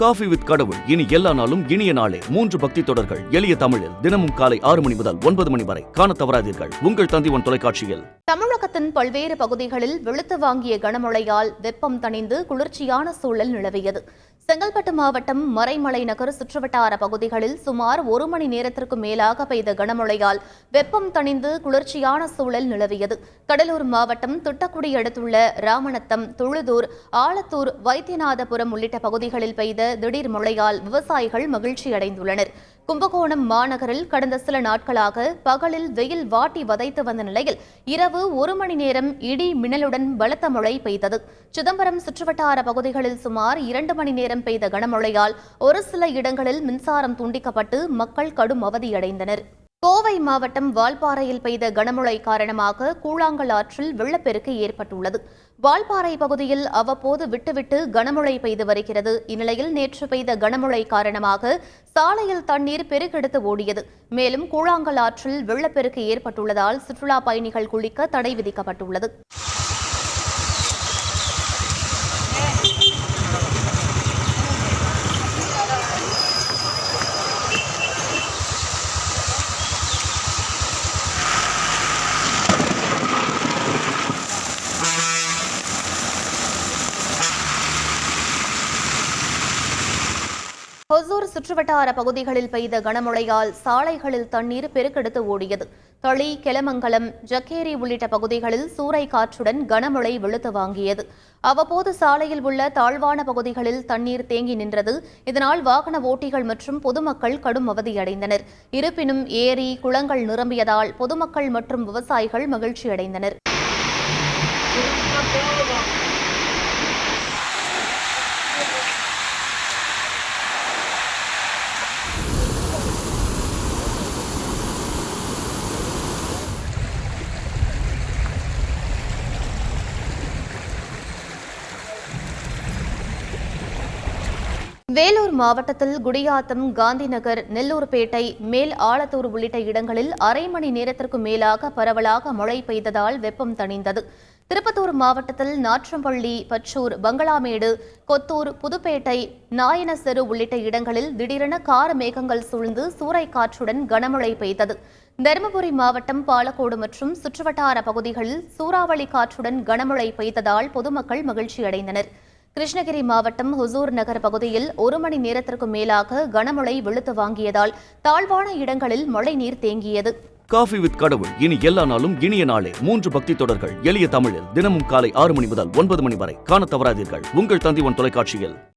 Coffee with கடவுள் இனி எல்லா நாளும் இனிய நாளே 3 பக்தி தொடர்கள் எளிய தமிழில் தினமும் காலை 6 மணி முதல் 9 மணி வரை காணத் தவறாதீர்கள். உங்கள் தந்தி1 தொலைக்காட்சியில். தமிழகத்தின் பல்வேறு பகுதிகளில் வெளுத்து வாங்கிய கனமழையால் வெப்பம் தணிந்து குளிர்ச்சியான சூழல் நிலவியது. செங்கல்பட்டு மாவட்டம் மறைமலை நகர் சுற்றுவட்டார பகுதிகளில் சுமார் 1 மணி நேரத்திற்கு மேலாக பெய்த கனமழையால் வெப்பம் தணிந்து குளிர்ச்சியான சூழல் நிலவியது. கடலூர் மாவட்டம் திட்டக்குடி அடுத்துள்ள ராமநத்தம், துழுதூர், ஆலத்தூர், வைத்தியநாதபுரம் உள்ளிட்ட பகுதிகளில் பெய்த திடீர் மழையால் விவசாயிகள் மகிழ்ச்சியடைந்துள்ளனர். கும்பகோணம் மாநகரில் கடந்த சில நாட்களாக பகலில் வெயில் வாட்டி வதைத்து வந்த நிலையில் இரவு 1 மணி நேரம் இடி மின்னலுடன் பலத்த மழை பெய்தது. சிதம்பரம் சுற்றுவட்டார பகுதிகளில் சுமார் 2 மணி நேரம் பெய்த கனமழையால் ஒரு சில இடங்களில் மின்சாரம் துண்டிக்கப்பட்டு மக்கள் கடும் அவதியடைந்தனர். கோவை மாவட்டம் வால்பாறையில் பெய்த கனமழை காரணமாக கூழாங்கல் ஆற்றில் வெள்ளப்பெருக்கு ஏற்பட்டுள்ளது. வால்பாறை பகுதியில் அவ்வப்போது விட்டுவிட்டு கனமழை பெய்து வருகிறது. இந்நிலையில் நேற்று பெய்த கனமழை காரணமாக சாலையில் தண்ணீர் பெருக்கெடுத்து ஓடியது. மேலும் கூழாங்கல் ஆற்றில் வெள்ளப்பெருக்கு ஏற்பட்டுள்ளதால் சுற்றுலா பயணிகள் குளிக்க தடை விதிக்கப்பட்டுள்ளது. ஹொசூர் சுற்றுவட்டார பகுதிகளில் பெய்த கனமழையால் சாலைகளில் தண்ணீர் பெருக்கெடுத்து ஓடியது. தளி, கெலமங்கலம், ஜக்கேரி உள்ளிட்ட பகுதிகளில் சூறை காற்றுடன் கனமழை வெளுத்து வாங்கியது. அவ்வப்போது சாலையில் உள்ள தாழ்வான பகுதிகளில் தண்ணீர் தேங்கி நின்றது. இதனால் வாகன ஓட்டிகள் மற்றும் பொதுமக்கள் கடும் அவதியடைந்தனர். இருப்பினும் ஏரி, குளங்கள் நிரம்பியதால் பொதுமக்கள் மற்றும் விவசாயிகள் மகிழ்ச்சியடைந்தனர். வேலூர் மாவட்டத்தில் குடியாத்தம், காந்திநகர், நெல்லூர்பேட்டை, மேல் ஆலத்தூர் உள்ளிட்ட இடங்களில் அரை மணி நேரத்திற்கு மேலாக பரவலாக மழை பெய்ததால் வெப்பம் தணிந்தது. திருப்பத்தூர் மாவட்டத்தில் நாற்றம்பள்ளி, பச்சூர், பங்களாமேடு, கொத்தூர், புதுப்பேட்டை, நாயனசெரு உள்ளிட்ட இடங்களில் திடீரென கார மேகங்கள் சூழ்ந்து சூறைக்காற்றுடன் கனமழை பெய்தது. தருமபுரி மாவட்டம் பாலக்கோடு மற்றும் சுற்றுவட்டார பகுதிகளில் சூறாவளி காற்றுடன் கனமழை பெய்ததால் பொதுமக்கள் மகிழ்ச்சியடைந்தனர். கிருஷ்ணகிரி மாவட்டம் ஹொசூர் நகர் பகுதியில் 1 மணி நேரத்திற்கு மேலாக கனமழை வெளுத்து வாங்கியதால் தாழ்வான இடங்களில் மழை நீர் தேங்கியது. காஃபி வித் கடவுள் இனி எல்லா நாளும் இனிய நாளே 3 பக்தி தொடர்கள் எளிய தமிழில் தினமும் காலை 6 மணி முதல் 9 மணி வரை காணத் தவறாதீர்கள். உங்கள் தந்தி1 தொலைக்காட்சியில்.